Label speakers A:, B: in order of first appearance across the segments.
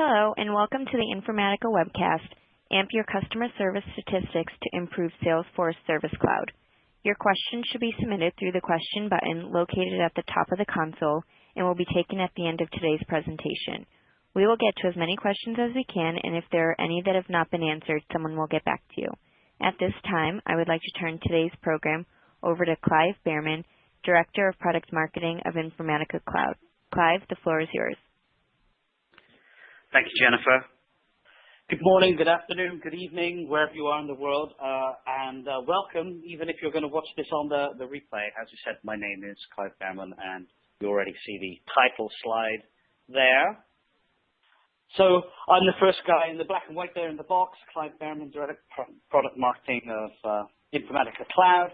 A: Hello, and welcome to the Informatica webcast, Amp Your Customer Service Statistics to Improve Salesforce Service Cloud. Your questions should be submitted through the question button located at the top of the console and will be taken at the end of today's presentation. We will get to as many questions as we can, and if there are any that have not been answered, someone will get back to you. At this time, I would like to turn today's program over to Clive Bearman, Director of Product Marketing of Informatica Cloud. Clive, the floor is yours.
B: Thank you, Jennifer. Good morning, good afternoon, good evening, wherever you are in the world, and welcome, even if you're going to watch this on the replay. As you said, my name is Clive Bearman, and you already see the title slide there. So I'm the first guy in the black and white there in the box, Clive Bearman, Director of Product Marketing of Informatica Cloud,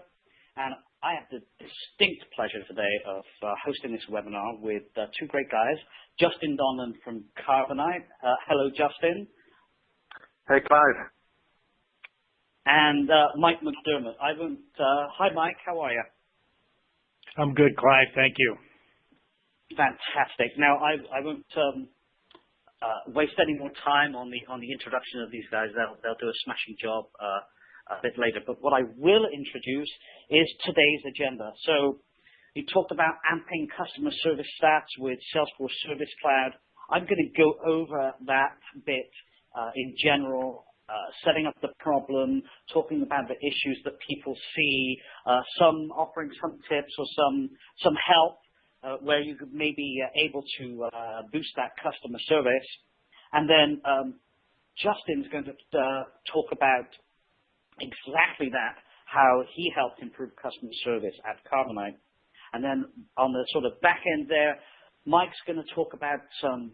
B: and I have the distinct pleasure today of hosting this webinar with two great guys, Justin Donlon from Carbonite. Hello, Justin.
C: Hey, Clive.
B: And Mike McDermott. Hi, Mike. How are you?
C: I'm good, Clive. Thank you.
B: Fantastic. Now, I won't waste any more time on the introduction of these guys. They'll do a smashing job a bit later. But what I will introduce is today's agenda. So you talked about amping customer service stats with Salesforce Service Cloud. I'm going to go over that bit in general, setting up the problem, talking about the issues that people see, some offering some tips or some help where you may be able to boost that customer service. And then Justin's going to talk about exactly that, how he helped improve customer service at Carbonite. And then on the sort of back end there, Mike's going to talk about some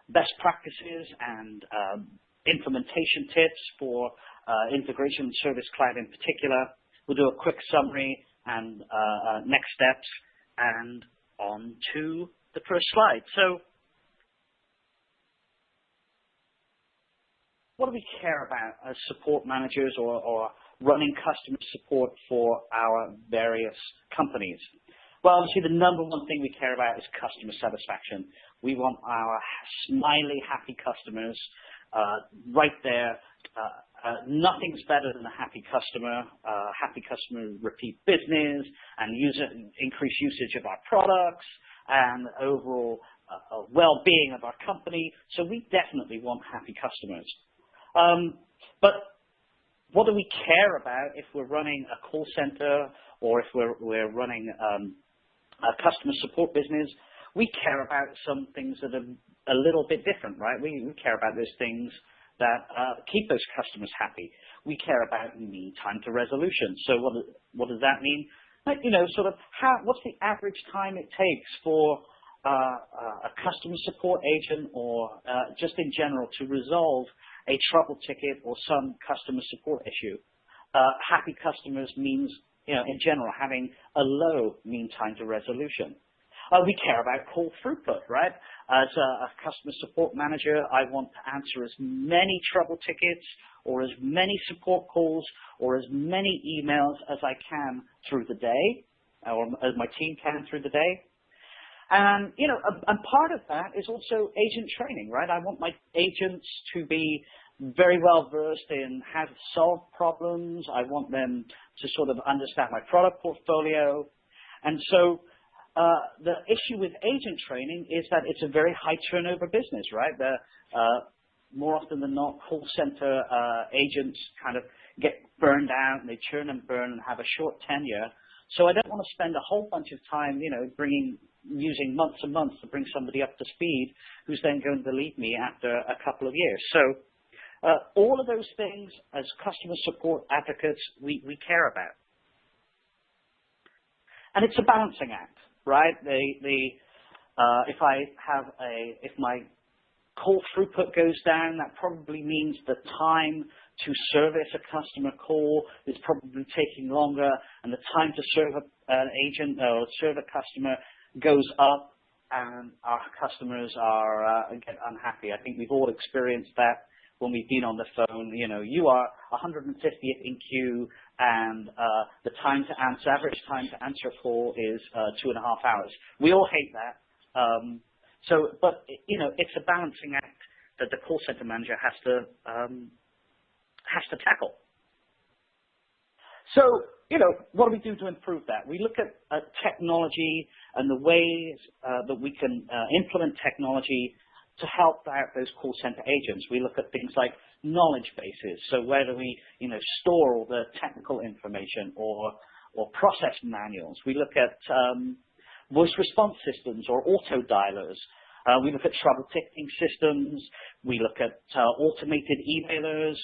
B: best practices and implementation tips for integration service cloud in particular. We'll do a quick summary and next steps, and on to the first slide. So what do we care about as support managers or running customer support for our various companies? Well, obviously, the number one thing we care about is customer satisfaction. We want our smiley, happy customers right there. Nothing's better than a happy customer. Happy customer repeat business and increased usage of our products and overall well-being of our company. So we definitely want happy customers. But what do we care about if we're running a call center or if we're running a customer support business? We care about some things that are a little bit different, right? We care about those things that keep those customers happy. We care about mean time to resolution. So what does that mean? Like, sort of what's the average time it takes for a customer support agent or just in general to resolve a trouble ticket or some customer support issue? Happy customers means, in general, having a low mean time to resolution. We care about call throughput, right? As a customer support manager, I want to answer as many trouble tickets or as many support calls or as many emails as I can through the day, or as my team can through the day. And, and part of that is also agent training, right? I want my agents to be very well versed in how to solve problems. I want them to sort of understand my product portfolio. And so the issue with agent training is that it's a very high turnover business, right? More often than not, call center agents kind of get burned out and they churn and burn and have a short tenure. So I don't want to spend a whole bunch of time, using months and months to bring somebody up to speed who's then going to leave me after a couple of years. So all of those things as customer support advocates, we care about. And it's a balancing act, right? If my call throughput goes down, that probably means the time to service a customer call is probably taking longer, and the time to serve an agent or serve a customer goes up, and our customers get unhappy. I think we've all experienced that when we've been on the phone. You are 150th in queue, and the average time to answer a call is 2.5 hours. We all hate that. But it's a balancing act that the call center manager has to tackle. So, what do we do to improve that? We look at technology and the ways that we can implement technology to help out those call center agents. We look at things like knowledge bases. So where do we, store all the technical information or process manuals? We look at voice response systems or auto dialers. We look at trouble ticketing systems. We look at automated emailers.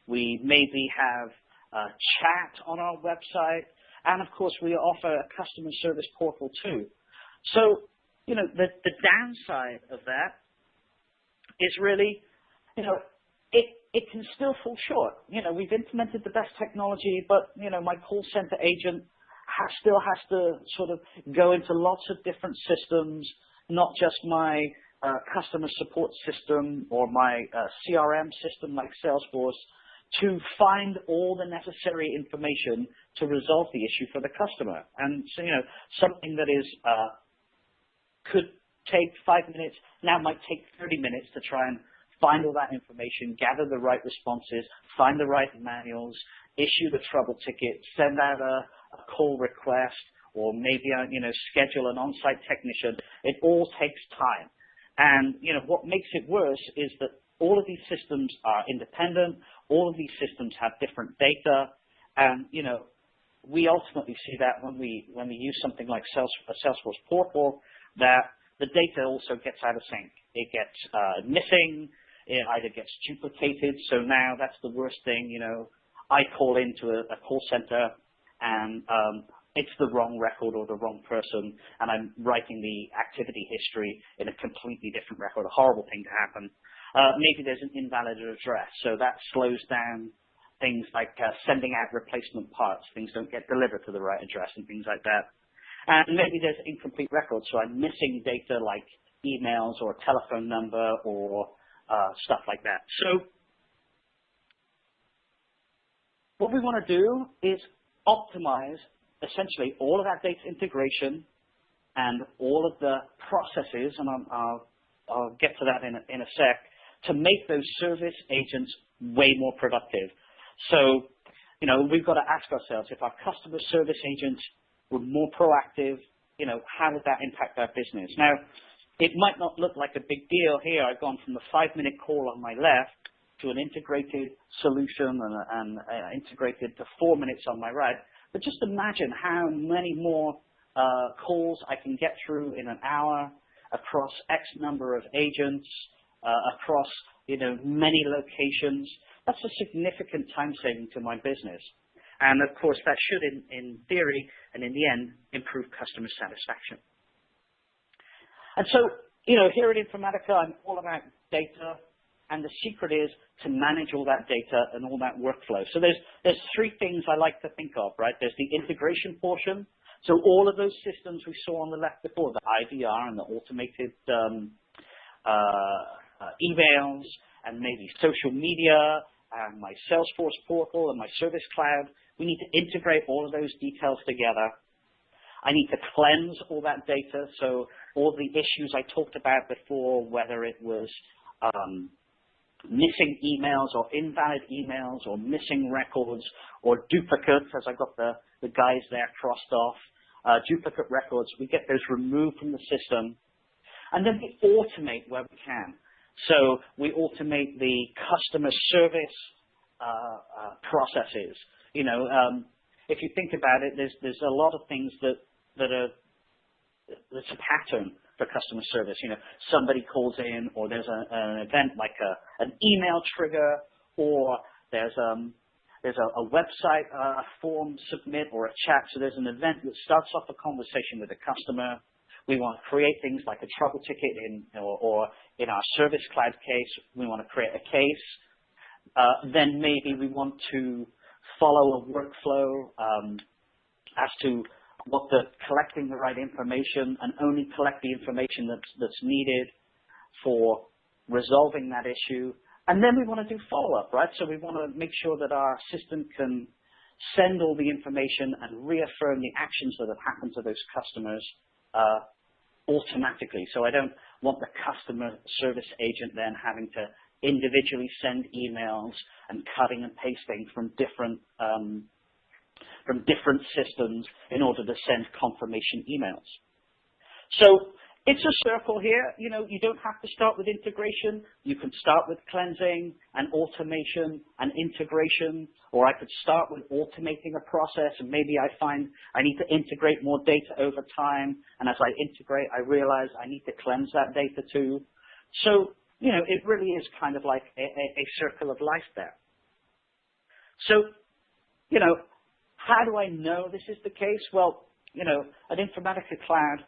B: We maybe have chat on our website. And of course, we offer a customer service portal too. So, the downside of that is really, it can still fall short. We've implemented the best technology, but, my call center agent still has to sort of go into lots of different systems, not just my customer support system or my CRM system like Salesforce, to find all the necessary information to resolve the issue for the customer. And so, something that is could take 5 minutes now might take 30 minutes to try and find all that information, gather the right responses, find the right manuals, issue the trouble ticket, send out a call request, or maybe schedule an on-site technician. It all takes time. And what makes it worse is that all of these systems are independent. All of these systems have different data, and we ultimately see that when we use something like a Salesforce portal, that the data also gets out of sync. It gets missing. It either gets duplicated. So now that's the worst thing. I call into a call center, and it's the wrong record or the wrong person, and I'm writing the activity history in a completely different record. A horrible thing to happen. Maybe there's an invalid address, so that slows down things like sending out replacement parts. Things don't get delivered to the right address and things like that. And maybe there's incomplete records, so I'm missing data like emails or a telephone number or stuff like that. So what we want to do is optimize essentially all of that data integration and all of the processes, and I'll get to that in a sec, to make those service agents way more productive. So, we've got to ask ourselves, if our customer service agents were more proactive, how would that impact our business? Now, it might not look like a big deal here. I've gone from the 5-minute call on my left to an integrated solution and integrated to 4 minutes on my right. But just imagine how many more calls I can get through in an hour across X number of agents, across many locations. That's a significant time saving to my business. And of course, that should, in theory and in the end, improve customer satisfaction. And so, here at Informatica, I'm all about data, and the secret is to manage all that data and all that workflow. So there's 3 things I like to think of, right? There's the integration portion. So all of those systems we saw on the left before, the IVR and the automated emails, and maybe social media, and my Salesforce portal and my Service Cloud, we need to integrate all of those details together. I need to cleanse all that data, so all the issues I talked about before, whether it was missing emails or invalid emails or missing records or duplicates, as I got the guys there crossed off, duplicate records, we get those removed from the system. And then we automate where we can. So we automate the customer service processes. If you think about it, there's a lot of things that's a pattern for customer service. Somebody calls in, or there's an event like an email trigger, or there's a website form submit or a chat. So there's an event that starts off a conversation with a customer. We want to create things like a trouble ticket or in our Service Cloud case, we want to create a case. Then maybe we want to follow a workflow as to collecting the right information and only collect the information that's needed for resolving that issue. And then we want to do follow-up, right? So we want to make sure that our system can send all the information and reaffirm the actions that have happened to those customers automatically. So I don't want the customer service agent then having to individually send emails and cutting and pasting from different systems in order to send confirmation emails. So it's a circle here. You know, you don't have to start with integration. You can start with cleansing and automation and integration, or I could start with automating a process, and maybe I find I need to integrate more data over time, and as I integrate, I realize I need to cleanse that data too. So, you know, it really is kind of like a circle of life there. So, you know, how do I know this is the case? Well, you know, at Informatica Cloud,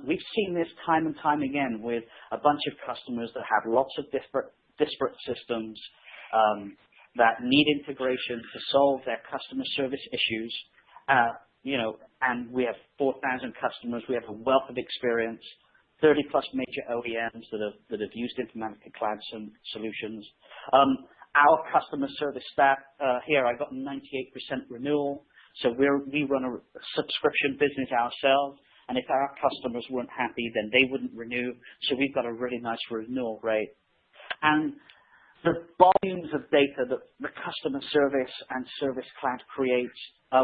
B: we've seen this time and time again with a bunch of customers that have lots of disparate systems that need integration to solve their customer service issues. You know, and we have 4,000 customers. We have a wealth of experience, 30 plus major OEMs that have used Informatica Cloud solutions. Our customer service stat here, I got 98% renewal. So we run a subscription business ourselves. And if our customers weren't happy, then they wouldn't renew. So we've got a really nice renewal rate. And the volumes of data that the customer service and Service Cloud creates,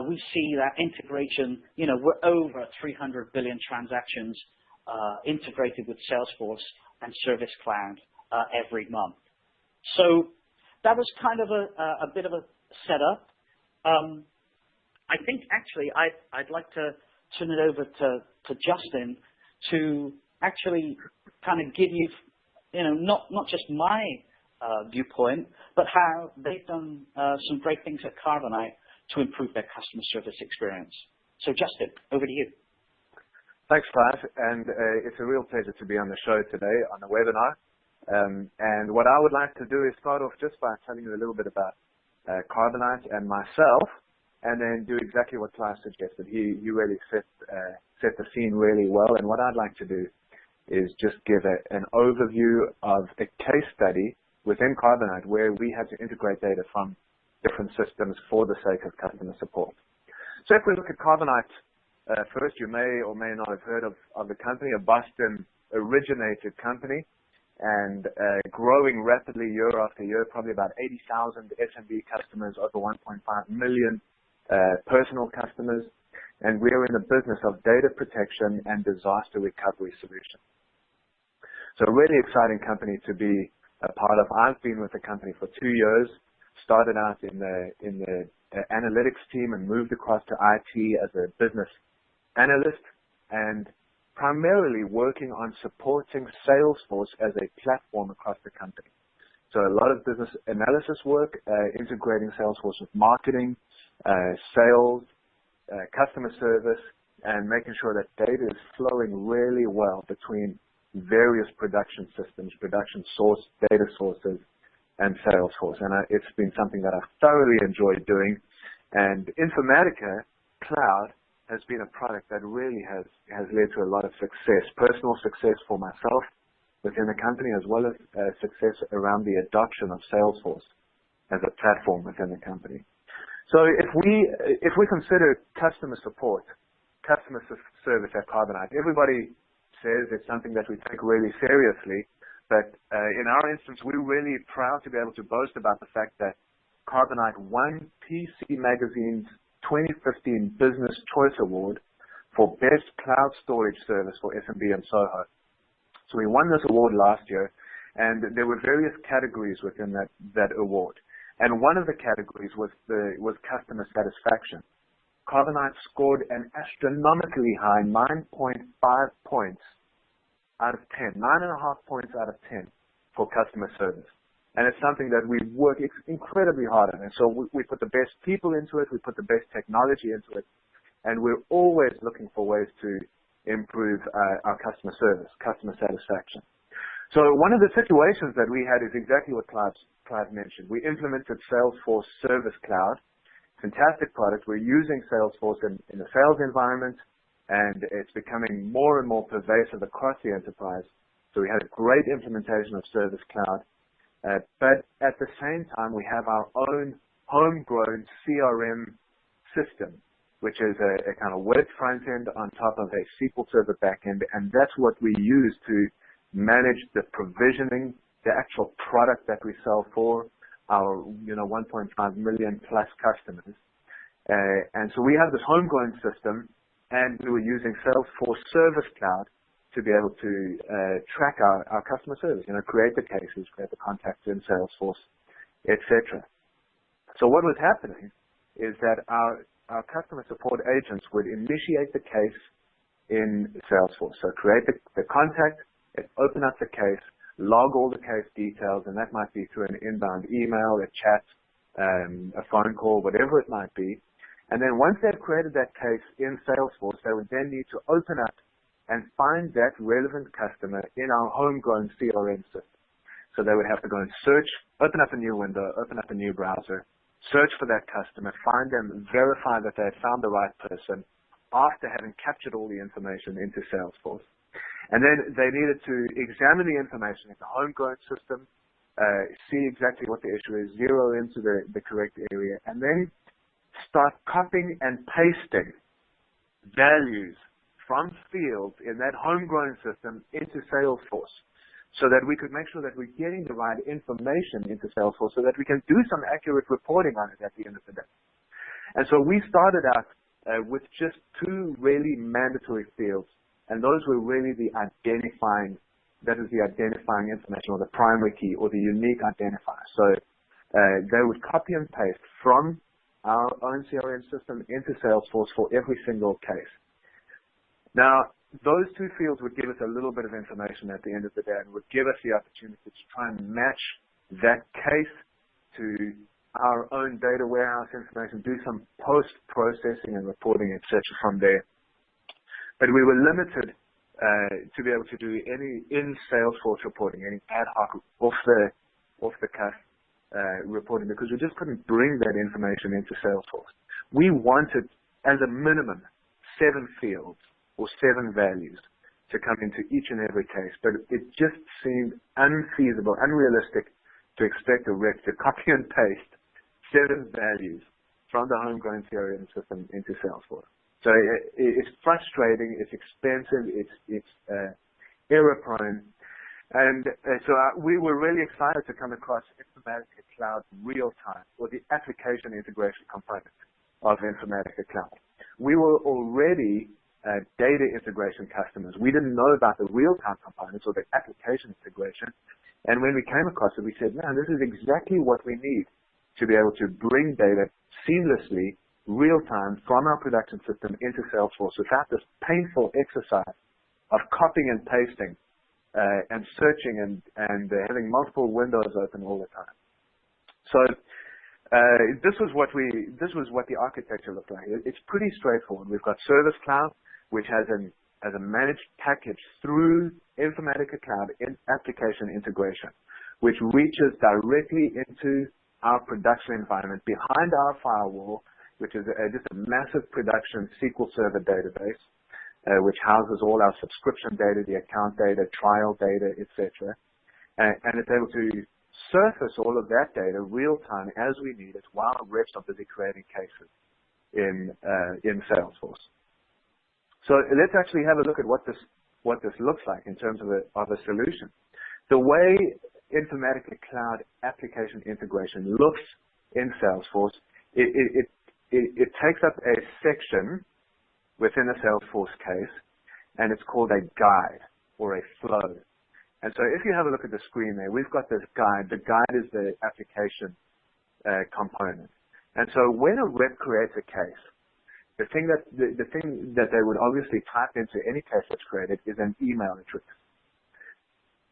B: we see that integration, you know, we're over 300 billion transactions integrated with Salesforce and Service Cloud every month. So that was kind of a bit of a setup. I think actually I'd like to turn it over to Justin to actually kind of give you, you know, not just my viewpoint, but how they've done some great things at Carbonite to improve their customer service experience. So Justin, over to you.
D: Thanks, Clive, and it's a real pleasure to be on the show today on the webinar. And what I would like to do is start off just by telling you a little bit about Carbonite and myself, and then do exactly what Clive suggested. He really set the scene really well, and what I'd like to do is just give an overview of a case study within Carbonite where we had to integrate data from different systems for the sake of customer support. So if we look at Carbonite first, you may or may not have heard of the company, a Boston-originated company, and growing rapidly year after year, probably about 80,000 SMB customers, over 1.5 million personal customers, and we are in the business of data protection and disaster recovery solutions. So a really exciting company to be a part of. I've been with the company for 2 years, started out in the analytics team and moved across to IT as a business analyst, and primarily working on supporting Salesforce as a platform across the company. So a lot of business analysis work, integrating Salesforce with marketing, sales, customer service, and making sure that data is flowing really well between various production systems, production source, data sources, and Salesforce. And it's been something that I've thoroughly enjoyed doing. And Informatica Cloud has been a product that really has led to a lot of success, personal success for myself within the company, as well as success around the adoption of Salesforce as a platform within the company. So if we consider customer support, customer service at Carbonite, everybody says it's something that we take really seriously, but in our instance, we're really proud to be able to boast about the fact that Carbonite won PC Magazine's 2015 Business Choice Award for Best Cloud Storage Service for SMB and SOHO. So we won this award last year, and there were various categories within that award. And one of the categories was customer satisfaction. Carbonite scored an astronomically high 9.5 points out of 10, 9.5 points out of 10 for customer service. And it's something that we work incredibly hard on. And so we put the best people into it, we put the best technology into it, and we're always looking for ways to improve our customer service, customer satisfaction. So one of the situations that we had is exactly what Clive mentioned. We implemented Salesforce Service Cloud, fantastic product. We're using Salesforce in the sales environment, and it's becoming more and more pervasive across the enterprise. So we had a great implementation of Service Cloud. But at the same time, we have our own homegrown CRM system, which is a kind of web front end on top of a SQL Server backend, and that's what we use to manage the provisioning the actual product that we sell for our 1.5 million plus customers. And so we have this homegrown system, and we were using Salesforce Service Cloud to be able to track our customer service, create the cases, create the contacts in Salesforce, etc. So what was happening is that our customer support agents would initiate the case in Salesforce. So create the contact, open up the case, log all the case details, and that might be through an inbound email, a chat, a phone call, whatever it might be. And then once they've created that case in Salesforce, they would then need to open up and find that relevant customer in our homegrown CRM system. So they would have to go and search, open up a new window, open up a new browser, search for that customer, find them, verify that they had found the right person after having captured all the information into Salesforce. And then they needed to examine the information in the homegrown system, see exactly what the issue is, zero into the correct area, and then start copying and pasting values from fields in that homegrown system into Salesforce so that we could make sure that we're getting the right information into Salesforce so that we can do some accurate reporting on it at the end of the day. And so we started out with just two really mandatory fields, and those were really the identifying information, or the primary key, or the unique identifier. So they would copy and paste from our own CRM system into Salesforce for every single case. Now, those two fields would give us a little bit of information at the end of the day and would give us the opportunity to try and match that case to our own data warehouse information, do some post-processing and reporting, etc. from there. But we were limited to be able to do any in Salesforce reporting, any ad hoc off the cuff reporting, because we just couldn't bring that information into Salesforce. We wanted, as a minimum, 7 fields or 7 values to come into each and every case, but it just seemed unfeasible, unrealistic to expect a rep to copy and paste 7 values from the homegrown CRM system into Salesforce. So it's frustrating, it's expensive, it's error-prone. And so we were really excited to come across Informatica Cloud Real-Time, or the application integration component of Informatica Cloud. We were already data integration customers. We didn't know about the real-time components or the application integration. And when we came across it, we said, man, this is exactly what we need to be able to bring data seamlessly, real-time, from our production system into Salesforce without this painful exercise of copying and pasting and searching and having multiple windows open all the time. So this was what the architecture looked like. It's pretty straightforward. We've got Service Cloud, which has a managed package through Informatica Cloud in application integration, which reaches directly into our production environment behind our firewall, which is just a massive production SQL Server database, which houses all our subscription data, the account data, trial data, etc. And it's able to surface all of that data real time as we need it while reps are busy creating cases in Salesforce. So let's actually have a look at what this looks like in terms of a solution. The way Informatica Cloud application integration looks in Salesforce, it takes up a section within a Salesforce case, and it's called a guide or a flow. And so if you have a look at the screen there, we've got this guide. The guide is the application component. And so when a rep creates a case, the thing that they would obviously type into any case that's created is an email address.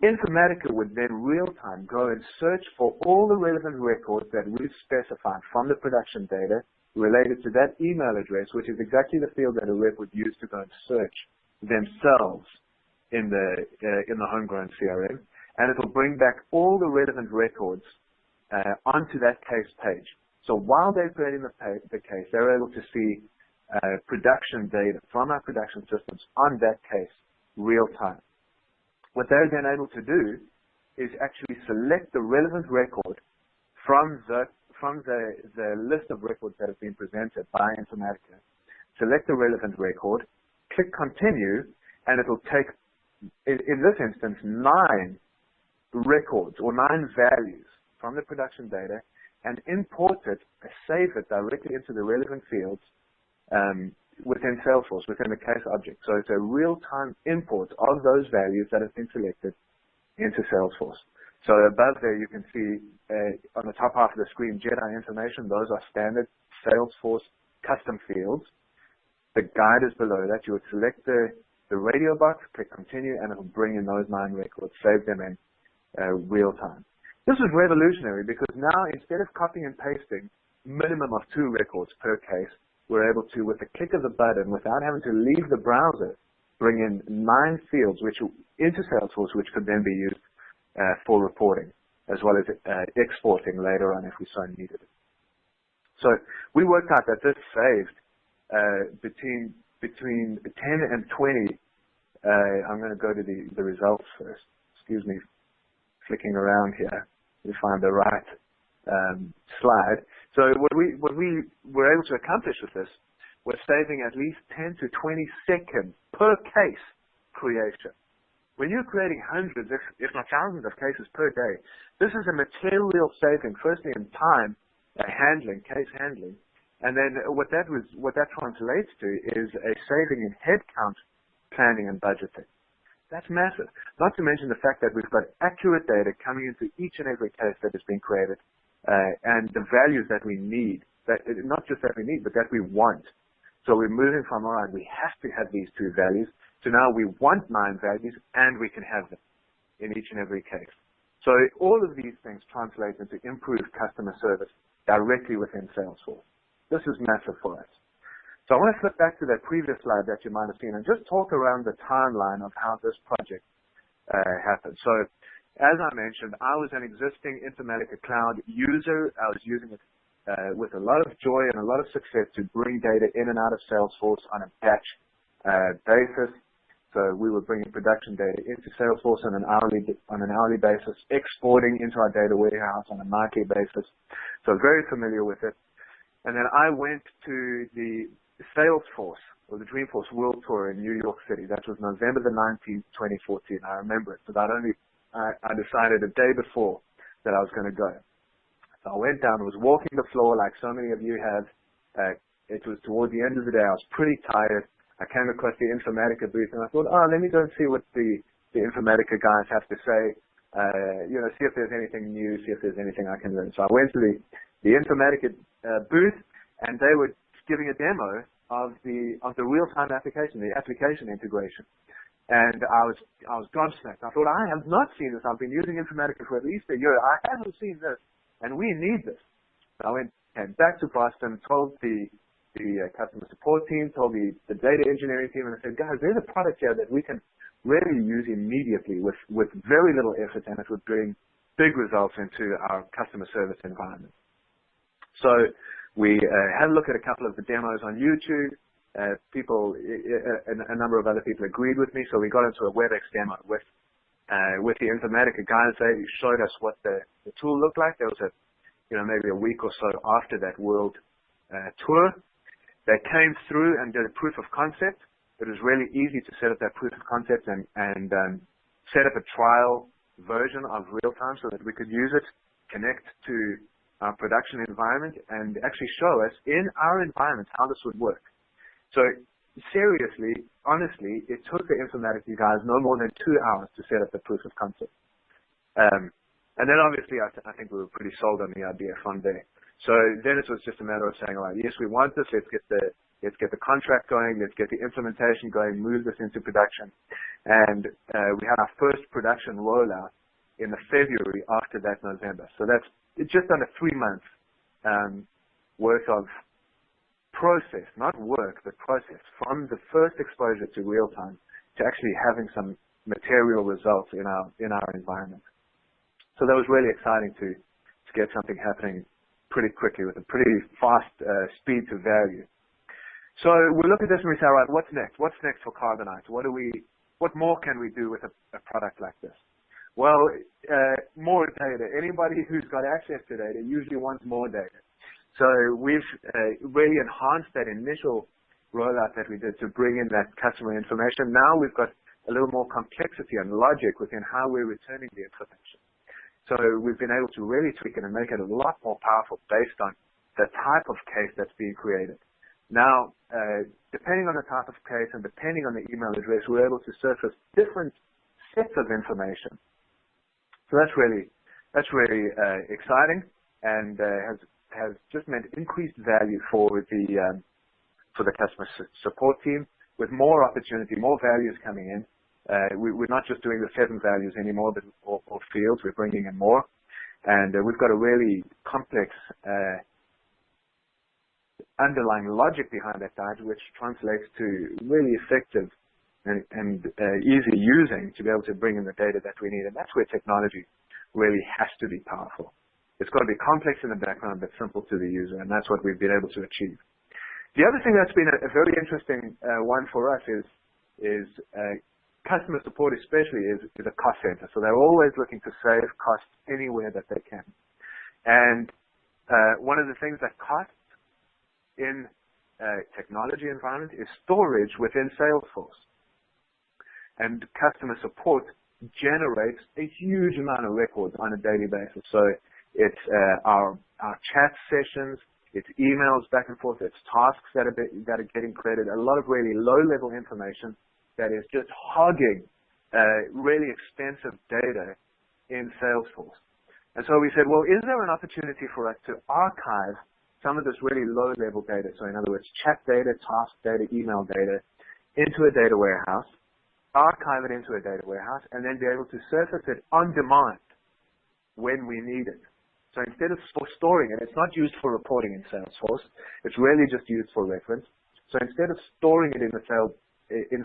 D: Informatica would then real-time go and search for all the relevant records that we've specified from the production data related to that email address, which is exactly the field that a rep would use to go and search themselves in the homegrown CRM, and it will bring back all the relevant records onto that case page. So while they're creating the case, they're able to see production data from our production systems on that case real time. What they're then able to do is actually select the relevant record from the list of records that have been presented by Informatica, select the relevant record, click continue, and it will take, in this instance, 9 records or 9 values from the production data and import it, save it directly into the relevant fields within Salesforce, within the case object. So it's a real-time import of those values that have been selected into Salesforce. So above there you can see on the top half of the screen, Jedi information. Those are standard Salesforce custom fields. The guide is below that. You would select the radio box, click continue, and it will bring in those 9 records, save them in real time. This is revolutionary because now instead of copying and pasting minimum of 2 records per case, we're able to, with a click of the button, without having to leave the browser, bring in 9 fields into Salesforce, which could then be used for reporting, as well as exporting later on if we so needed it. So we worked out that this saved between 10 and 20. I'm going to go to the results first. Excuse me, flicking around here to find the right slide. So what we were able to accomplish with this was saving at least 10 to 20 seconds per case creation. When you're creating hundreds, if not thousands of cases per day, this is a material saving, firstly in time handling, case handling, and then what that translates to is a saving in headcount planning and budgeting. That's massive. Not to mention the fact that we've got accurate data coming into each and every case that is being created, and the values that we need, not just that we need, but that we want. So we're moving from, all right, we have to have these 2 values, to now we want 9 values and we can have them in each and every case. So all of these things translate into improved customer service directly within Salesforce. This is massive for us. So I want to flip back to that previous slide that you might have seen and just talk around the timeline of how this project happened. So as I mentioned, I was an existing Informatica Cloud user. I was using it with a lot of joy and a lot of success to bring data in and out of Salesforce on a batch basis. So we were bringing production data into Salesforce on an hourly basis, exporting into our data warehouse on a nightly basis. So very familiar with it. And then I went to the Salesforce, or the Dreamforce World Tour in New York City. That was November the 19th, 2014. I remember it. But I decided a day before that I was going to go. So I went down, was walking the floor like so many of you have. It was toward the end of the day. I was pretty tired. I came across the Informatica booth and I thought, let me go and see what the Informatica guys have to say. See if there's anything new, see if there's anything I can learn. So I went to the Informatica booth, and they were giving a demo of the real-time application, the application integration. And I was gobsmacked. I thought, I have not seen this. I've been using Informatica for at least a year. I haven't seen this, and we need this. So I came back to Boston, told the customer support team, told the data engineering team, and I said, guys, there's a product here that we can really use immediately with very little effort, and it would bring big results into our customer service environment. So we had a look at a couple of the demos on YouTube. A number of other people agreed with me, so we got into a WebEx demo with the Informatica guys. They showed us what the tool looked like. There was maybe a week or so after that world tour. They came through and did a proof of concept. It was really easy to set up that proof of concept and set up a trial version of real time so that we could use it, connect to our production environment, and actually show us in our environment how this would work. So seriously, honestly, it took the Informatica guys no more than 2 hours to set up the proof of concept. And then obviously I think we were pretty sold on the idea from there. So then it was just a matter of saying, all right, yes, we want this. Let's get the contract going. Let's get the implementation going. Move this into production. And we had our first production rollout in the February after that November. So that's just under 3 months worth of process, not work, but process, from the first exposure to real time to actually having some material results in our environment. So that was really exciting to get something happening pretty quickly with a pretty fast speed to value. So we look at this and we say, all right, what's next? What's next for Carbonite? What more can we do with a product like this? Well, more data. Anybody who's got access to data usually wants more data. So we've really enhanced that initial rollout that we did to bring in that customer information. Now we've got a little more complexity and logic within how we're returning the information. So we've been able to really tweak it and make it a lot more powerful based on the type of case that's being created. Now, depending on the type of case and depending on the email address, we're able to surface different sets of information. So that's really exciting, and has just meant increased value for the customer support team, with more opportunity, more values coming in. We're not just doing the 7 values anymore, or fields. We're bringing in more, and we've got a really complex underlying logic behind that guide, which translates to really effective and easy using to be able to bring in the data that we need. And that's where technology really has to be powerful. It's got to be complex in the background, but simple to the user, and that's what we've been able to achieve. The other thing that's been a very interesting one for us is customer support especially is a cost center. So they're always looking to save costs anywhere that they can. And one of the things that costs in a technology environment is storage within Salesforce. And customer support generates a huge amount of records on a daily basis. So it's our chat sessions, it's emails back and forth, it's tasks that are getting created, a lot of really low-level information that is just hogging really expensive data in Salesforce. And so we said, well, is there an opportunity for us to archive some of this really low-level data, so in other words, chat data, task data, email data, into a data warehouse, archive it into a data warehouse, and then be able to surface it on demand when we need it. So instead of storing it, it's not used for reporting in Salesforce, it's really just used for reference. So instead of storing it in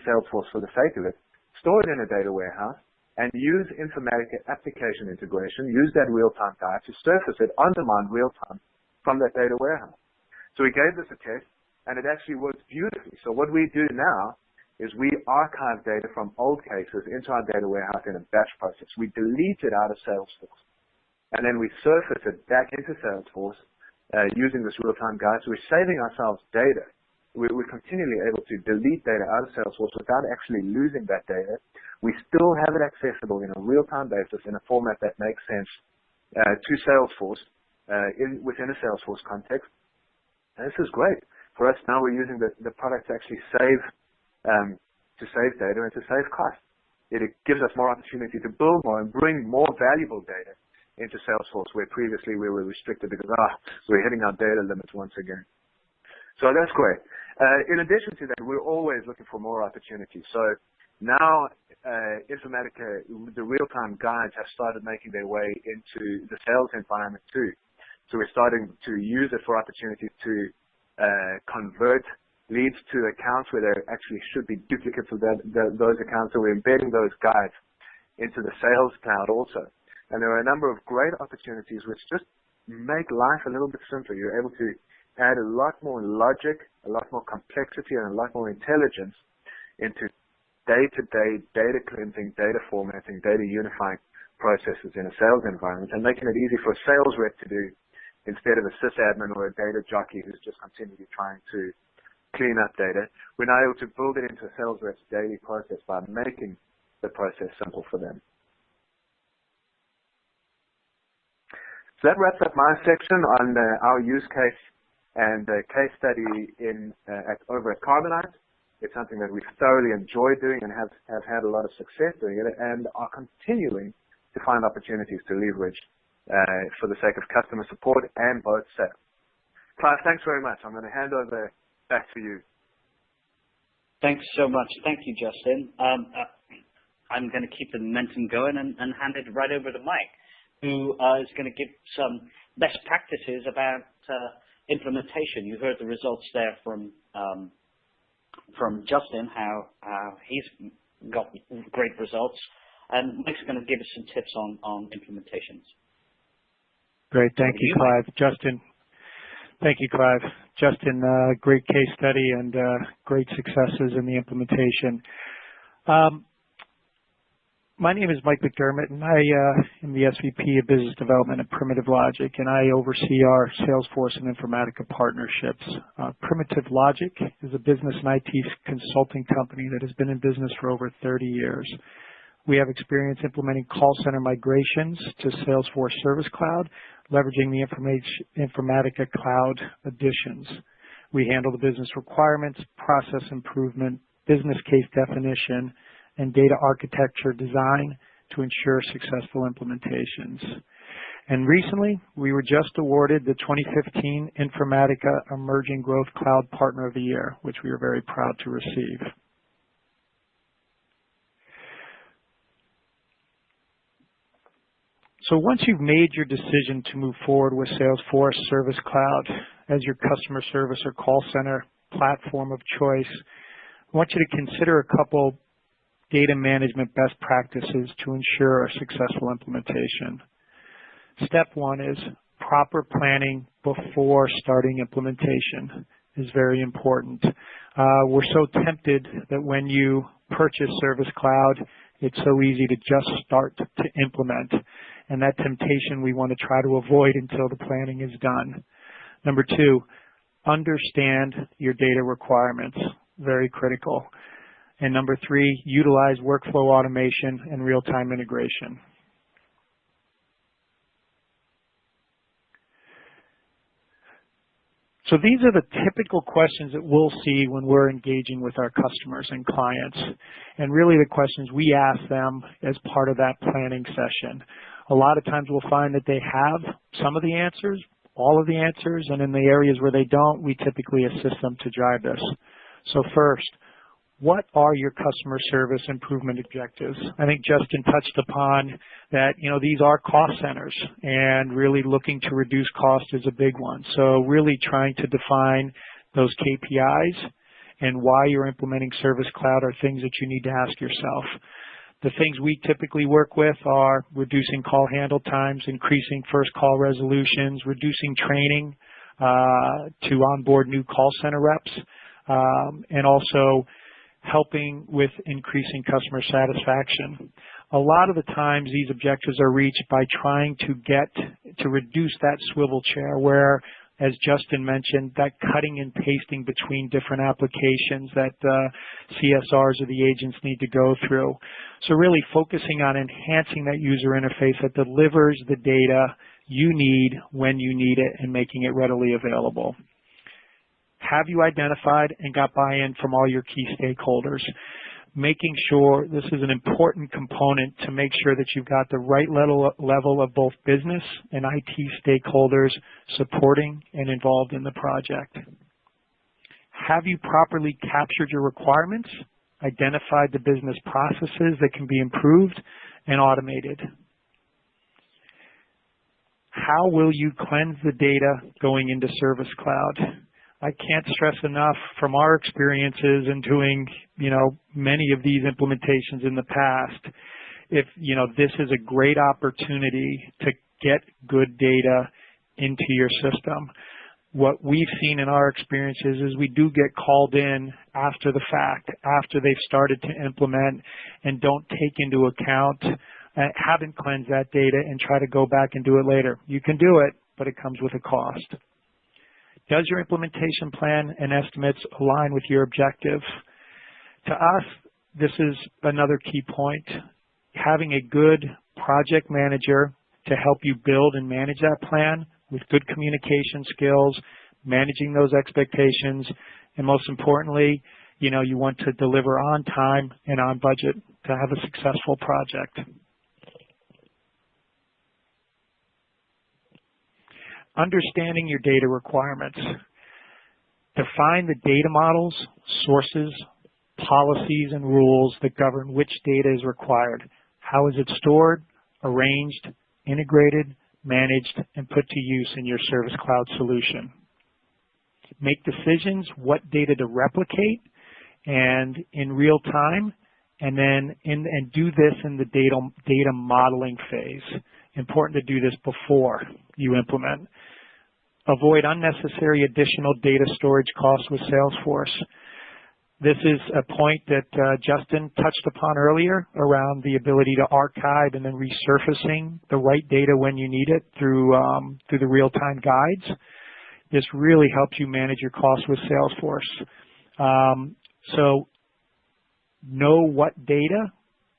D: Salesforce for the sake of it, store it in a data warehouse, and use Informatica application integration, use that real-time guide to surface it on demand real-time from that data warehouse. So we gave this a test, and it actually works beautifully. So what we do now is we archive data from old cases into our data warehouse in a batch process. We delete it out of Salesforce, and then we surface it back into Salesforce using this real-time guide. So we're saving ourselves data. We're continually able to delete data out of Salesforce without actually losing that data. We still have it accessible in a real-time basis in a format that makes sense to Salesforce within a Salesforce context. And this is great. For us now, we're using the product to actually save data and to save costs. It gives us more opportunity to build more and bring more valuable data into Salesforce, where previously we were restricted because we're hitting our data limits once again. So that's great. In addition to that, we're always looking for more opportunities. So now Informatica, the real-time guides have started making their way into the sales environment too. So we're starting to use it for opportunities to convert leads to accounts where there actually should be duplicates of those accounts. So we're embedding those guides into the Sales Cloud also. And there are a number of great opportunities which just make life a little bit simpler. You're able to add a lot more logic, a lot more complexity, and a lot more intelligence into day-to-day data cleansing, data formatting, data unifying processes in a sales environment, and making it easy for a sales rep to do instead of a sysadmin or a data jockey who's just continually trying to clean up data. We're now able to build it into a sales rep's daily process by making the process simple for them. So that wraps up my section on our use case and case study over at Carbonite. It's something that we've thoroughly enjoyed doing and have had a lot of success doing it, and are continuing to find opportunities to leverage for the sake of customer support and both sales. Clive, thanks very much. I'm going to hand over back to you.
B: Thanks so much. Thank you, Justin. I'm going to keep the momentum going and hand it right over to Mike, who is going to give some best practices about implementation. You heard the results there from Justin, how he's got great results, and Mike's going to give us some tips on implementations.
C: Great, thank you, Clive. Justin, thank you, Clive. Justin, great case study and My name is Mike McDermott, and I am the SVP of Business Development at Primitive Logic, and I oversee our Salesforce and Informatica partnerships. Primitive Logic is a business and IT consulting company that has been in business for over 30 years. We have experience implementing call center migrations to Salesforce Service Cloud, leveraging the Informatica Cloud additions. We handle the business requirements, process improvement, business case definition, and data architecture design to ensure successful implementations. And recently, we were just awarded the 2015 Informatica Emerging Growth Cloud Partner of the Year, which we are very proud to receive. So once you've made your decision to move forward with Salesforce Service Cloud as your customer service or call center platform of choice, I want you to consider a couple data management best practices to ensure a successful implementation. Step one is proper planning before starting implementation is very important. We're so tempted that when you purchase Service Cloud, it's so easy to just start to implement. And that temptation we want to try to avoid until the planning is done. Number two, understand your data requirements. Very critical. And number three, utilize workflow automation and real-time integration. So these are the typical questions that we'll see when we're engaging with our customers and clients, and really the questions we ask them as part of that planning session. A lot of times we'll find that they have some of the answers, all of the answers, and in the areas where they don't, we typically assist them to drive this. So first, what are your customer service improvement objectives? I think Justin touched upon that, these are cost centers, and really looking to reduce cost is a big one. So really trying to define those KPIs and why you're implementing Service Cloud are things that you need to ask yourself. The things we typically work with are reducing call handle times, increasing first call resolutions, reducing training to onboard new call center reps, and also helping with increasing customer satisfaction. A lot of the times these objectives are reached by trying to reduce that swivel chair where, as Justin mentioned, that cutting and pasting between different applications that CSRs or the agents need to go through. So really focusing on enhancing that user interface that delivers the data you need when you need it and making it readily available. Have you identified and got buy-in from all your key stakeholders? Making sure this is an important component to make sure that you've got the right level of both business and IT stakeholders supporting and involved in the project. Have you properly captured your requirements, identified the business processes that can be improved and automated? How will you cleanse the data going into Service Cloud? I can't stress enough from our experiences in doing, many of these implementations in the past, if, this is a great opportunity to get good data into your system. What we've seen in our experiences is we do get called in after the fact, after they've started to implement and don't take into account, haven't cleansed that data and try to go back and do it later. You can do it, but it comes with a cost. Does your implementation plan and estimates align with your objectives? To us, this is another key point. Having a good project manager to help you build and manage that plan with good communication skills, managing those expectations, and most importantly, you want to deliver on time and on budget to have a successful project. Understanding your data requirements. Define the data models, sources, policies, and rules that govern which data is required. How is it stored, arranged, integrated, managed, and put to use in your Service Cloud solution? Make decisions what data to replicate and in real time, and then do this in the data modeling phase. Important to do this before you implement. Avoid unnecessary additional data storage costs with Salesforce. This is a point that Justin touched upon earlier around the ability to archive and then resurfacing the right data when you need it through the real-time guides. This really helps you manage your costs with Salesforce. So know what data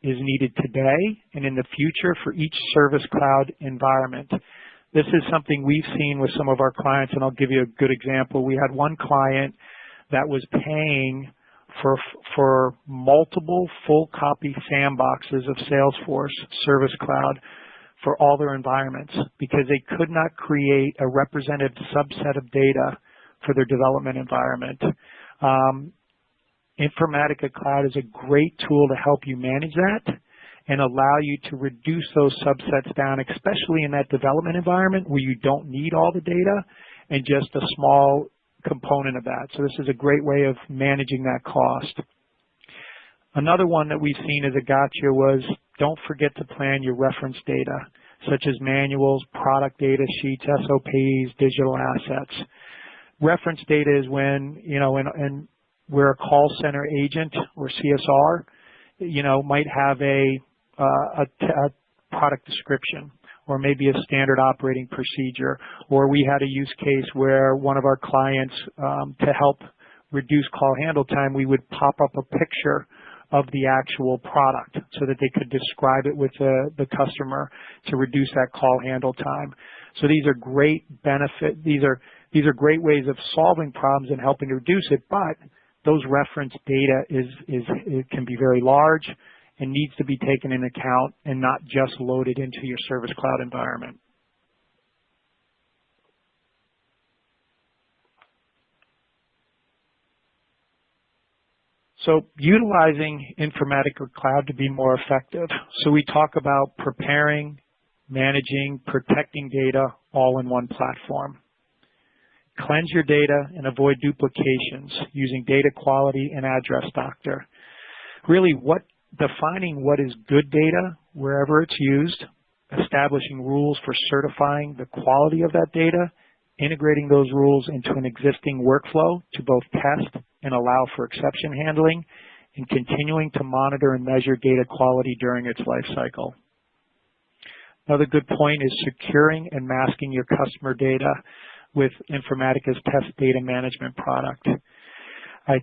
C: is needed today and in the future for each Service Cloud environment. This is something we've seen with some of our clients, and I'll give you a good example. We had one client that was paying for multiple full copy sandboxes of Salesforce Service Cloud for all their environments because they could not create a representative subset of data for their development environment. Informatica Cloud is a great tool to help you manage that and allow you to reduce those subsets down, especially in that development environment where you don't need all the data and just a small component of that. So this is a great way of managing that cost. Another one that we've seen as a gotcha was don't forget to plan your reference data, such as manuals, product data sheets, SOPs, digital assets. Reference data is when, and we're a call center agent or CSR, might have a product description or maybe a standard operating procedure. Or we had a use case where one of our clients, to help reduce call handle time, we would pop up a picture of the actual product so that they could describe it with the customer to reduce that call handle time. So these are great benefit. These are great ways of solving problems and helping to reduce it, but those reference data it can be very large and needs to be taken into account and not just loaded into your Service Cloud environment. So utilizing Informatica Cloud to be more effective. So we talk about preparing, managing, protecting data all in one platform. Cleanse your data and avoid duplications using Data Quality and Address Doctor. Really defining what is good data wherever it's used, establishing rules for certifying the quality of that data, integrating those rules into an existing workflow to both test and allow for exception handling, and continuing to monitor and measure data quality during its life cycle. Another good point is securing and masking your customer data with Informatica's Test Data Management product.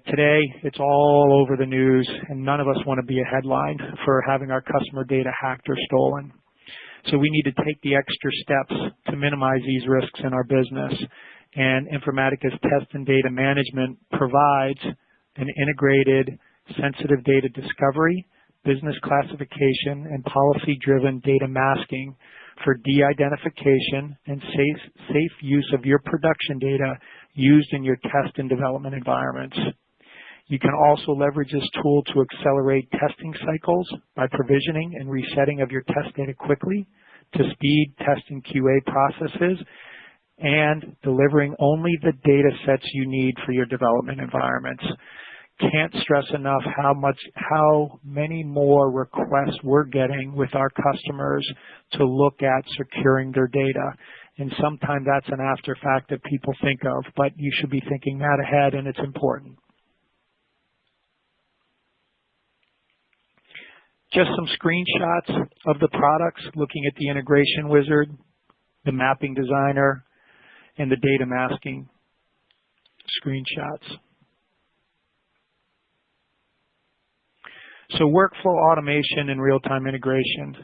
C: Today, it's all over the news, and none of us want to be a headline for having our customer data hacked or stolen. So we need to take the extra steps to minimize these risks in our business. And Informatica's Test and Data Management provides an integrated sensitive data discovery, business classification, and policy-driven data masking for de-identification and safe use of your production data used in your test and development environments. You can also leverage this tool to accelerate testing cycles by provisioning and resetting of your test data quickly to speed test and QA processes and delivering only the data sets you need for your development environments. Can't stress enough how many more requests we're getting with our customers to look at securing their data. And sometimes that's an after fact that people think of, but you should be thinking that ahead, and it's important. Just some screenshots of the products, looking at the integration wizard, the mapping designer, and the data masking screenshots. So workflow automation and real-time integration.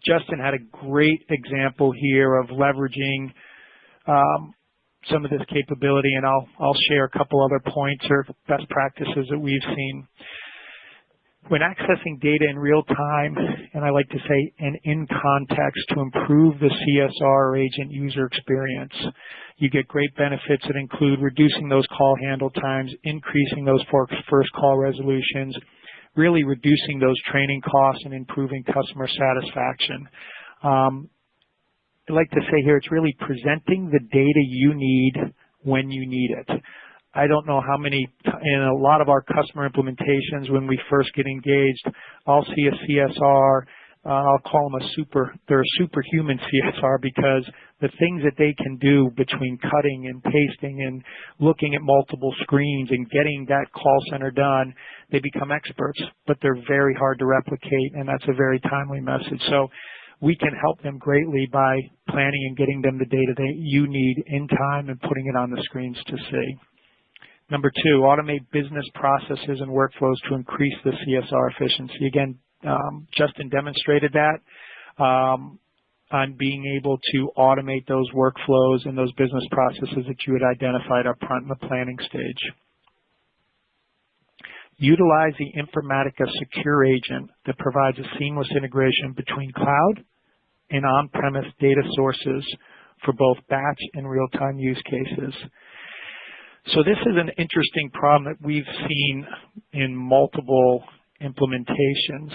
C: Justin had a great example here of leveraging some of this capability, and I'll share a couple other points or best practices that we've seen. When accessing data in real time, and I like to say and in context to improve the CSR or agent user experience, you get great benefits that include reducing those call handle times, increasing those first call resolutions, really reducing those training costs and improving customer satisfaction. I like to say here, it's really presenting the data you need when you need it. I don't know how many, in a lot of our customer implementations, when we first get engaged, I'll see a CSR I'll call them they're a superhuman CSR because the things that they can do between cutting and pasting and looking at multiple screens and getting that call center done, they become experts, but they're very hard to replicate, and that's a very timely message. So we can help them greatly by planning and getting them the data that you need in time and putting it on the screens to see. Number 2, automate business processes and workflows to increase the CSR efficiency. Again, Justin demonstrated that on being able to automate those workflows and those business processes that you had identified up front in the planning stage. Utilize the Informatica Secure Agent that provides a seamless integration between cloud and on-premise data sources for both batch and real-time use cases. So this is an interesting problem that we've seen in multiple implementations.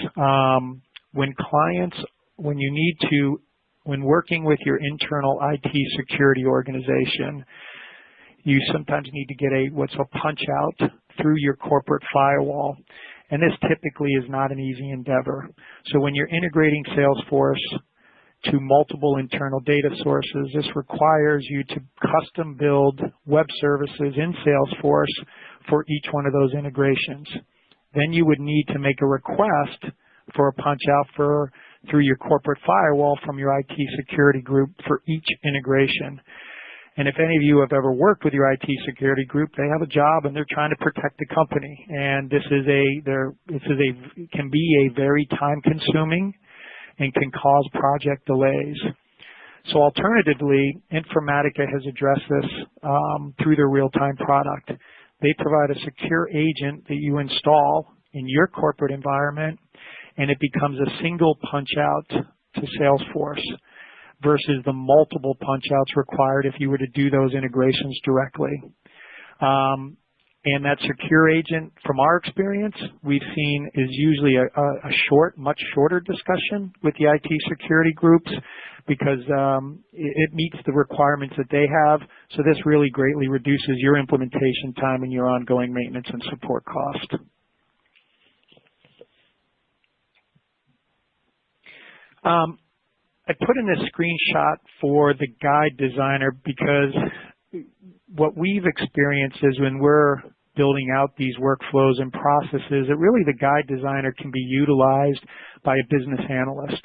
C: When working with your internal IT security organization, you sometimes need to get what's a punch out through your corporate firewall. And this typically is not an easy endeavor. So when you're integrating Salesforce to multiple internal data sources, this requires you to custom build web services in Salesforce for each one of those integrations. Then you would need to make a request for a punch out through your corporate firewall from your IT security group for each integration. And if any of you have ever worked with your IT security group, they have a job and they're trying to protect the company. And this can be a very time consuming and can cause project delays. So alternatively, Informatica has addressed this through their real-time product. They provide a secure agent that you install in your corporate environment, and it becomes a single punch-out to Salesforce versus the multiple punch-outs required if you were to do those integrations directly. And that secure agent, from our experience, we've seen is usually a much shorter discussion with the IT security groups because it meets the requirements that they have. So this really greatly reduces your implementation time and your ongoing maintenance and support cost. I put in this screenshot for the guide designer because what we've experienced is when we're building out these workflows and processes, that really the guide designer can be utilized by a business analyst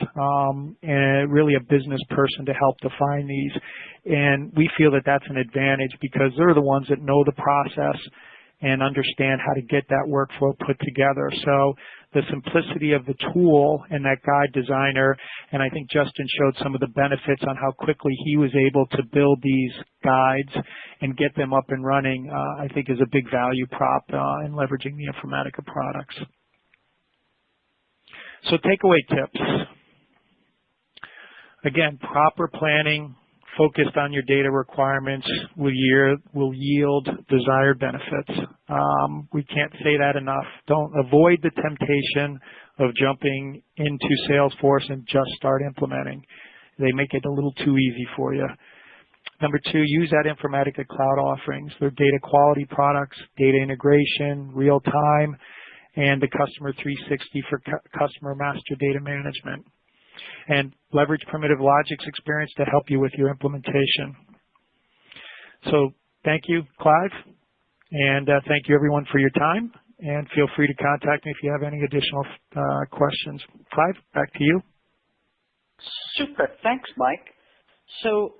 C: and really a business person to help define these. And we feel that that's an advantage because they're the ones that know the process and understand how to get that workflow put together. So the simplicity of the tool and that guide designer, and I think Justin showed some of the benefits on how quickly he was able to build these guides and get them up and running, I think is a big value prop in leveraging the Informatica products. So takeaway tips. Again, proper planning focused on your data requirements will yield desired benefits. We can't say that enough. Don't avoid the temptation of jumping into Salesforce and just start implementing. They make it a little too easy for you. Number 2, use that Informatica cloud offerings. Their data quality products, data integration, real time, and the Customer 360 for customer master data management. And leverage Primitive Logic's experience to help you with your implementation. So thank you, Clive, and thank you everyone for your time, and feel free to contact me if you have any additional questions. Clive, back to you.
B: Super, thanks, Mike. So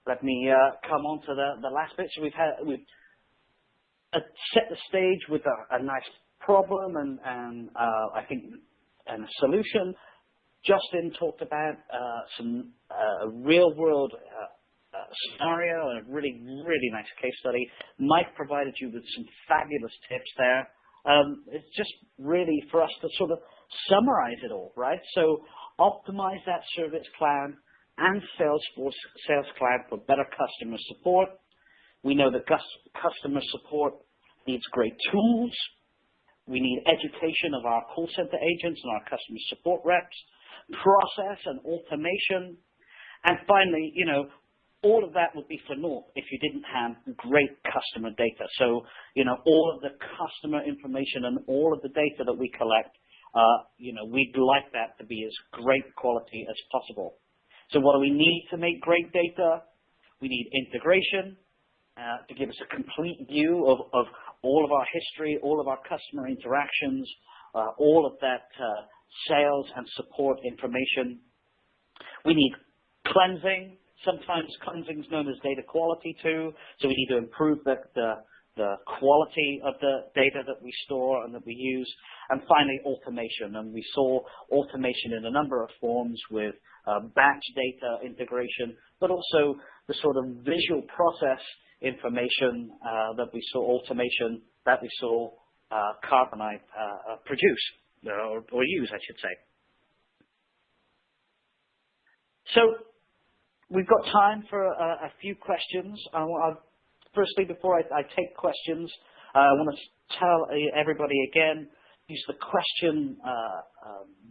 B: let me come on to the last bit. So we've set the stage with a nice problem and I think and a solution. Justin talked about some real-world scenario and a really, really nice case study. Mike provided you with some fabulous tips there. It's just really for us to sort of summarize it all, right? So optimize that Service Cloud and Salesforce Sales Cloud for better customer support. We know that customer support needs great tools. We need education of our call center agents and our customer support reps, process and automation. And finally, all of that would be for naught if you didn't have great customer data. So, all of the customer information and all of the data that we collect we'd like that to be as great quality as possible. So what do we need to make great data? We need integration to give us a complete view of all of our history, all of our customer interactions, all of that sales and support information. We need cleansing. Sometimes cleansing is known as data quality too. So we need to improve the quality of the data that we store and that we use. And finally, automation. And we saw automation in a number of forms with batch data integration, but also the sort of visual process information that we saw, automation that we saw Carbonite produce, or use, I should say. So we've got time for a few questions. Firstly, before I take questions, I want to tell everybody again, use the question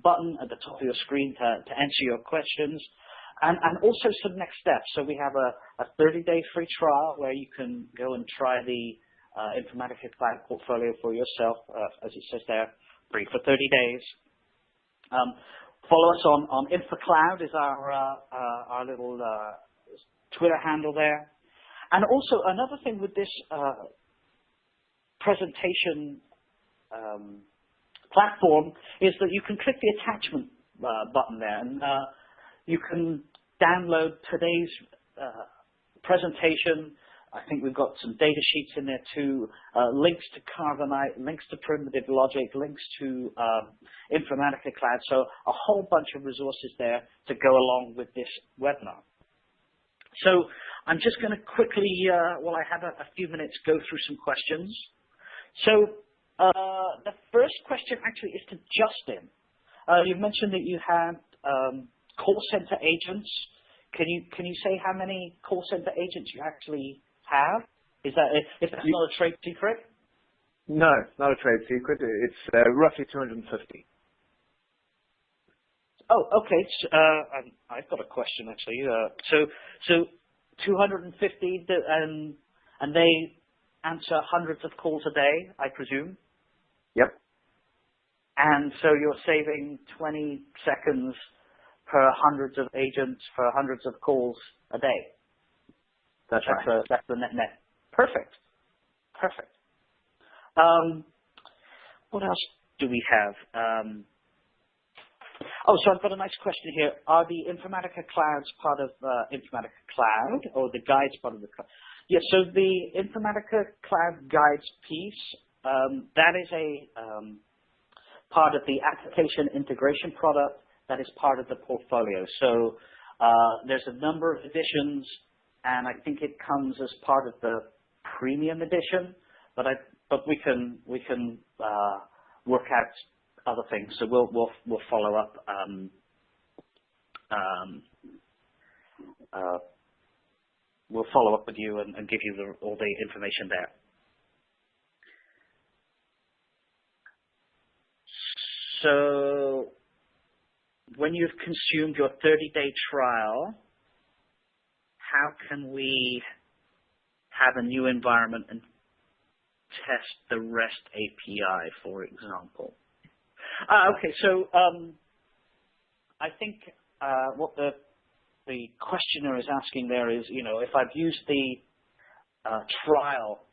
B: button at the top of your screen to answer your questions. And also some next steps. So we have a 30-day free trial where you can go and try the Informatica Cloud portfolio for yourself, as it says there, free for 30 days. Follow us on InfoCloud is our little Twitter handle there. And also another thing with this presentation platform is that you can click the attachment button there, and you can download today's presentation. I think we've got some data sheets in there too, links to Carbonite, links to primitive logic, links to Informatica Cloud. So a whole bunch of resources there to go along with this webinar. So I'm just going to quickly, while I have a few minutes, go through some questions. So the first question actually is to Justin. You mentioned that you had call center agents. Can you say how many call center agents you actually have? Is that's not a trade secret?
D: No, not a trade secret. It's roughly 250.
B: Oh, okay. I've got a question actually. So 250, and they answer hundreds of calls a day, I presume.
D: Yep.
B: And so you're saving 20 seconds per hundreds of agents for hundreds of calls a day.
D: That's right.
B: That's the net. Perfect. What else do we have? So I've got a nice question here. Are the Informatica Clouds part of Informatica Cloud, or the Guides part of the cloud? Yes, so the Informatica Cloud Guides piece, that is a part of the application integration product that is part of the portfolio. So there's a number of editions, and I think it comes as part of the premium edition, but we can work out other things. So we'll follow up. We'll follow up with you and give you all the information there. So when you've consumed your 30-day trial, how can we have a new environment and test the REST API, for example? Okay, so I think what the questioner is asking there is, if I've used the trial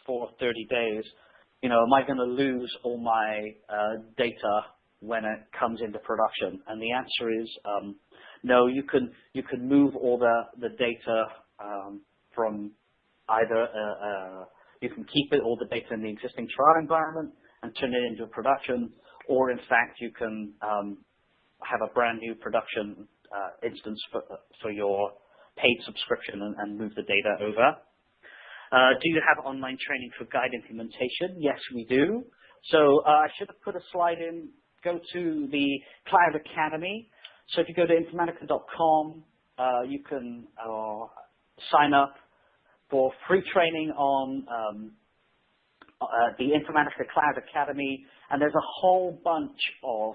B: for 30 days, am I going to lose all my data when it comes into production? And the answer is no. You can move all the data from either you can keep all the data in the existing trial environment and turn it into a production, or in fact you can have a brand new production instance for your paid subscription and move the data over. Do you have online training for guide implementation? Yes, we do. So I should have put a slide in. Go to the Cloud Academy. So if you go to informatica.com, you can sign up for free training on the Informatica Cloud Academy, and there's a whole bunch of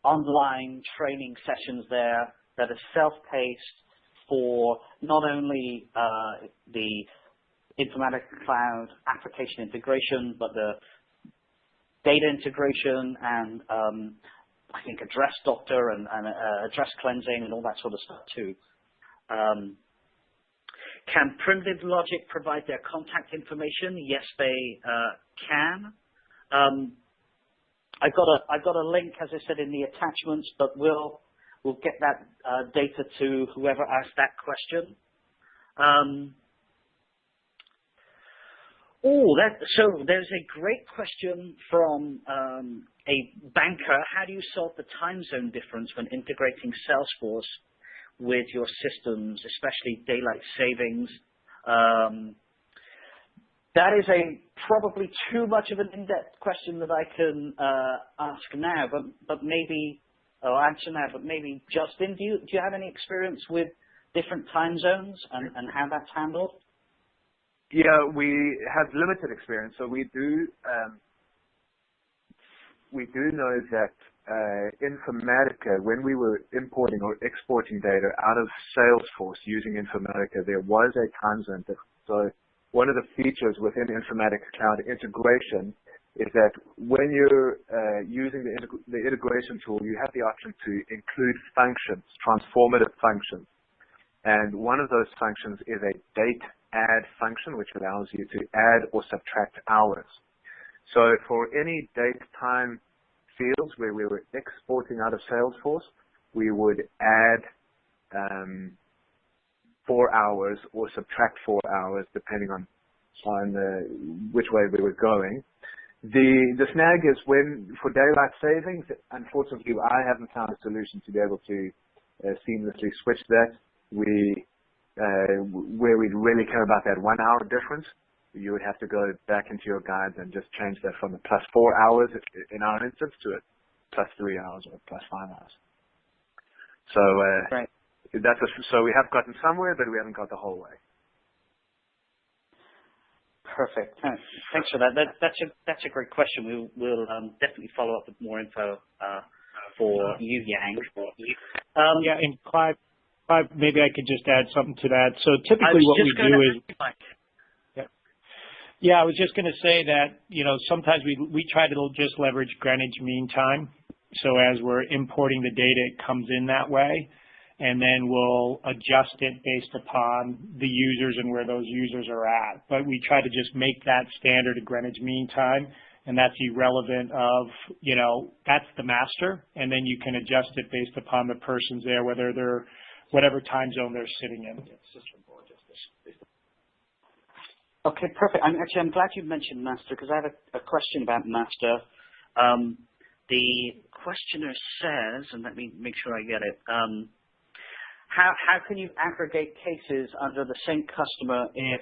B: online training sessions there that are self-paced for not only the Informatica Cloud application integration, but the data integration and I think address doctor and address cleansing and all that sort of stuff too. Can primitive logic provide their contact information? Yes, they can. I've got a link, as I said, in the attachments, but we'll get that data to whoever asked that question. So there's a great question from a banker. How do you solve the time zone difference when integrating Salesforce with your systems, especially daylight savings? That is probably too much of an in-depth question that I can ask now, but maybe I'll answer now. But maybe Justin, do you have any experience with different time zones and how that's handled?
D: Yeah, we have limited experience. So we do know that Informatica, when we were importing or exporting data out of Salesforce using Informatica, there was a time zone difference. So one of the features within Informatica Cloud integration is that when you're using the integration tool, you have the option to include functions, transformative functions. And one of those functions is a date add function, which allows you to add or subtract hours. So for any date time fields where we were exporting out of Salesforce, we would add 4 hours or subtract 4 hours depending on which way we were going. The snag is for daylight savings, unfortunately, I haven't found a solution to be able to seamlessly switch that. Where we really care about that 1 hour difference, you would have to go back into your guides and just change that from a +4 hours in our instance to a +3 hours or +5 hours. So
B: right.
D: So we have gotten somewhere, but we haven't got the whole way.
B: Perfect. Thanks for that. That's a great question. We'll definitely follow up with more info for you, Yang.
C: Yeah, and Clive, maybe I could just add something to that. So typically what we do is, I was just going to say that, sometimes we try to just leverage Greenwich Mean Time. So as we're importing the data, it comes in that way, and then we'll adjust it based upon the users and where those users are at. But we try to just make that standard of Greenwich Mean Time, and that's irrelevant of, that's the master, and then you can adjust it based upon the persons there, whether they're whatever time zone they're sitting in.
B: Okay, perfect. I'm glad you mentioned master because I have a question about master. The questioner says, and let me make sure I get it, how can you aggregate cases under the same customer if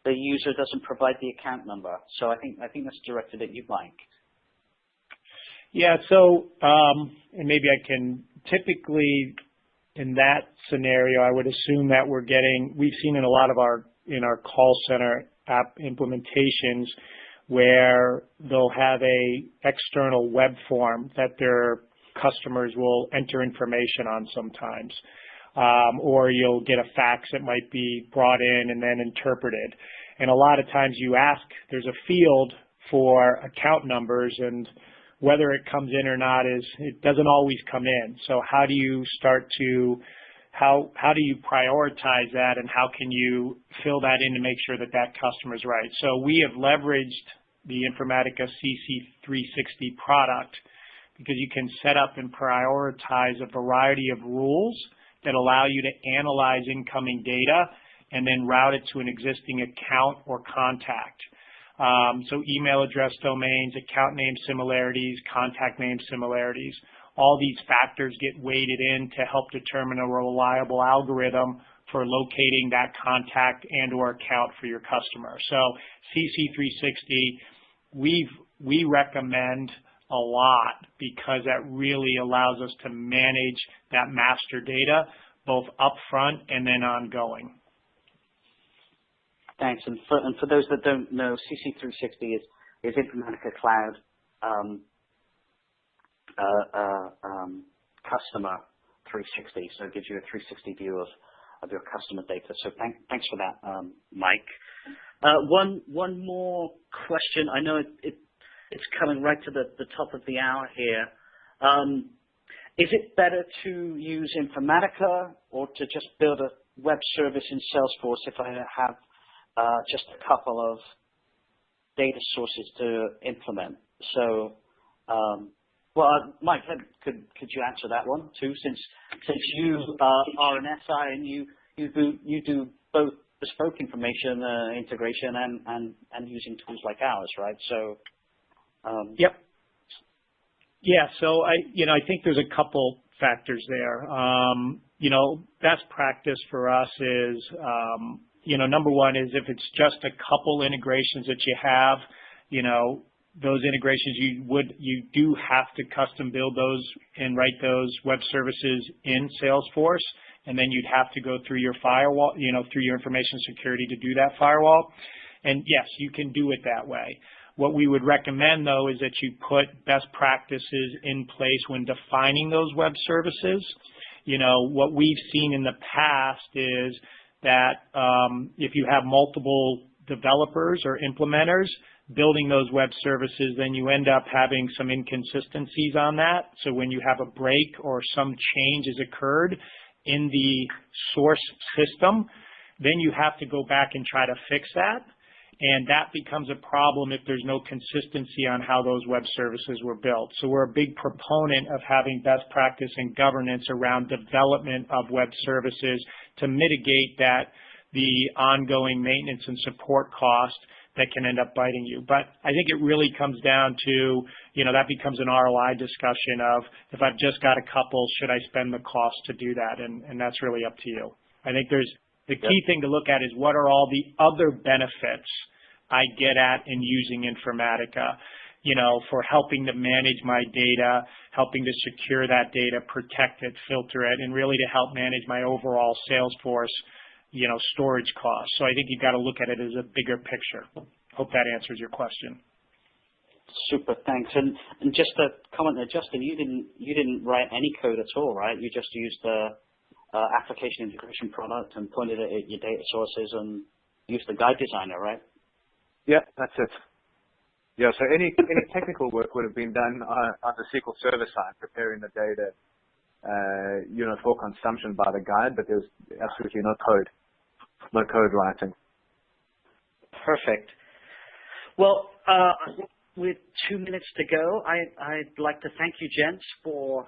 B: the user doesn't provide the account number? So I think that's directed at you, Mike.
C: Yeah, so and maybe I can typically in that scenario, I would assume that we've seen in a lot of our call center app implementations where they'll have a external web form that their customers will enter information on sometimes. Or you'll get a fax that might be brought in and then interpreted. And a lot of times there's a field for account numbers, and whether it comes in or not it doesn't always come in. So how do you how do you prioritize that, and how can you fill that in to make sure that customer is right? So we have leveraged the Informatica CC360 product because you can set up and prioritize a variety of rules that allow you to analyze incoming data and then route it to an existing account or contact. So email address domains, account name similarities, contact name similarities, all these factors get weighted in to help determine a reliable algorithm for locating that contact and or account for your customer. So CC360, we recommend a lot because that really allows us to manage that master data both upfront and then ongoing.
B: Thanks. And for those that don't know, CC360 is Informatica Cloud customer 360. So it gives you a 360 view of your customer data. So thanks for that, Mike. One more question. I know it's coming right to the top of the hour here. Is it better to use Informatica or to just build a web service in Salesforce if I have just a couple of data sources to implement? So, Mike, could you answer that one too? Since you are an SI and you do both bespoke information integration and using tools like ours, right? So,
C: yep. Yeah. So I think there's a couple factors there. Best practice for us is, number one is if it's just a couple integrations that you have, those integrations you do have to custom build those and write those web services in Salesforce, and then you'd have to go through your firewall, through your information security to do that firewall. And yes, you can do it that way. What we would recommend, though, is that you put best practices in place when defining those web services. What we've seen in the past is that if you have multiple developers or implementers building those web services, then you end up having some inconsistencies on that. So when you have a break or some change has occurred in the source system, then you have to go back and try to fix that. And that becomes a problem if there's no consistency on how those web services were built. So we're a big proponent of having best practice and governance around development of web services to mitigate the ongoing maintenance and support cost that can end up biting you. But I think it really comes down to, that becomes an ROI discussion of, if I've just got a couple, should I spend the cost to do that? And that's really up to you. I think the key thing to look at is what are all the other benefits I get at in using Informatica, for helping to manage my data, helping to secure that data, protect it, filter it, and really to help manage my overall Salesforce, storage costs. So I think you've got to look at it as a bigger picture. Hope that answers your question.
B: Super, thanks. And just a comment there, Justin, you didn't write any code at all, right? You just used the application integration product and pointed it at your data sources and used the guide designer, right?
D: Yeah, that's it. Yeah, so any technical work would have been done on the SQL Server side, preparing the data, for consumption by the guide, but there's absolutely no code writing.
B: Perfect. Well, with 2 minutes to go, I'd like to thank you, gents, for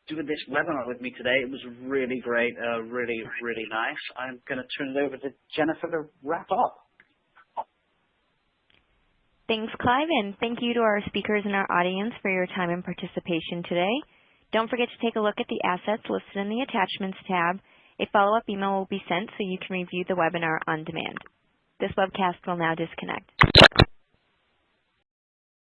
B: doing this webinar with me today. It was really great, really, really nice. I'm going to turn it over to Jennifer to wrap up.
A: Thanks, Clive, and thank you to our speakers and our audience for your time and participation today. Don't forget to take a look at the assets listed in the Attachments tab. A follow-up email will be sent so you can review the webinar on demand. This webcast will now disconnect.